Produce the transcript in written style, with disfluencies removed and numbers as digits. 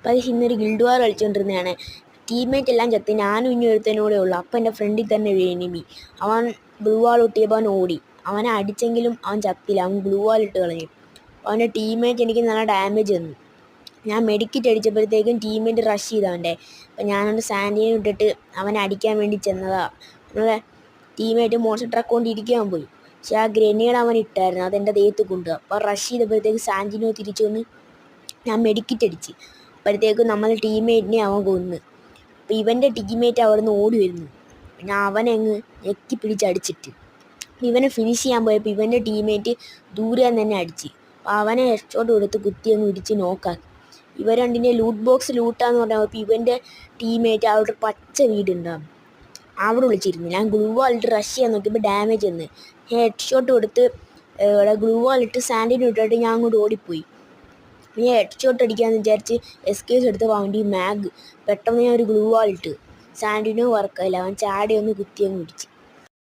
പക്ഷേ ഇന്നൊരു ഗിൽഡ് വാർ കളിച്ചുകൊണ്ടിരുന്നതാണ്. ടീംമേറ്റ് എല്ലാം ചത്ത്, ഞാനും ഇനി ഒരുത്തനൂടെ ഉള്ളു. അപ്പം എൻ്റെ ഫ്രണ്ടിൽ തന്നെ ഒരു എനിമി. അവൻ ബ്ലൂ വാൾ ഇട്ടിയപ്പോൾ അവൻ ഓടി. അവനെ അടിച്ചെങ്കിലും അവൻ ചത്തില്ല, അവൻ ബ്ലൂ വാൾ ഇട്ട് കളഞ്ഞു. അവൻ്റെ ടീംമേറ്റ് എനിക്ക് നല്ല ഡാമേജ് തന്നു. ഞാൻ മെഡിക്കിറ്റ് അടിച്ചപ്പോഴത്തേക്കും ടീംമേറ്റ് റഷ് ചെയ്തവൻ്റെ. അപ്പം ഞാനവൻ്റെ സാൻഡിനെ ഇട്ടിട്ട് അവനെ അടിക്കാൻ വേണ്ടി ചെന്നതാണ്. നമ്മളെ ടീംമേറ്റ് മോൺസ്റ്റർ ട്രക്ക് കൊണ്ട് ഇരിക്കാൻ പോയി. പക്ഷെ ആ ഗ്രനേഡ് അവൻ ഇട്ടായിരുന്നു, അതെൻ്റെ ദേഹത്ത് കൊണ്ടുപോകുക. അപ്പോൾ റഷ് ചെയ്തപ്പോഴത്തേക്ക് സാൻഡിനോ തിരിച്ചു വന്ന് ഞാൻ മെഡിക്കിറ്റ് അടിച്ച്. അപ്പോഴത്തേക്കും നമ്മളെ ടീംമേറ്റിനെ അവൻ കൊന്ന്. അപ്പോൾ ഇവൻ്റെ ടീംമേറ്റ് അവിടെ നിന്ന് ഓടി വരുന്നു. പിന്നെ അവനെ അങ്ങ് ഞെക്കി പിടിച്ചടിച്ചിട്ട് ഇവനെ ഫിനിഷ് ചെയ്യാൻ പോയപ്പോൾ ഇവൻ്റെ ടീംമേറ്റ് ദൂരെ തന്നെ അടിച്ച്. അപ്പോൾ അവനെ ഹെഡ്ഷോട്ട് കൊടുത്ത് കുത്തി അങ്ങ് ഇടിച്ച് നോക്കാക്കി. ഇവർ രണ്ടിൻ്റെ ലൂട്ട് ബോക്സ് ലൂട്ടാന്ന് പറഞ്ഞാൽ ഇപ്പോൾ ഇവൻ്റെ ടീംമേറ്റ് അവിടെ പച്ച വീടുണ്ടാകും, അവിടെ വിളിച്ചിരുന്നു. ഞാൻ ഗ്ലൂ വാളിട്ട് റഷ് ചെയ്യാൻ നോക്കിയപ്പോൾ ഡാമേജ് വന്ന് ഹെഡ്ഷോട്ട് കൊടുത്ത് ഇവിടെ ഗ്ലൂ വാളിട്ട് സാൻഡിന് ഇട്ടിട്ട് ഞാൻ അങ്ങോട്ട് ഓടിപ്പോയി. ഞാൻ ഹെഡ്ഷോട്ട് അടിക്കാമെന്ന് വിചാരിച്ച് എസ്കേസ് എടുത്ത് വാങ്ങി മാഗ്. പെട്ടെന്ന് ഞാൻ ഒരു ഗ്ലൂ വാളിട്ട് സാൻഡിനോ വർക്കായില്ല, അവൻ ചാടി ഒന്ന് കുത്തി അങ്ങ് പിടിച്ച്.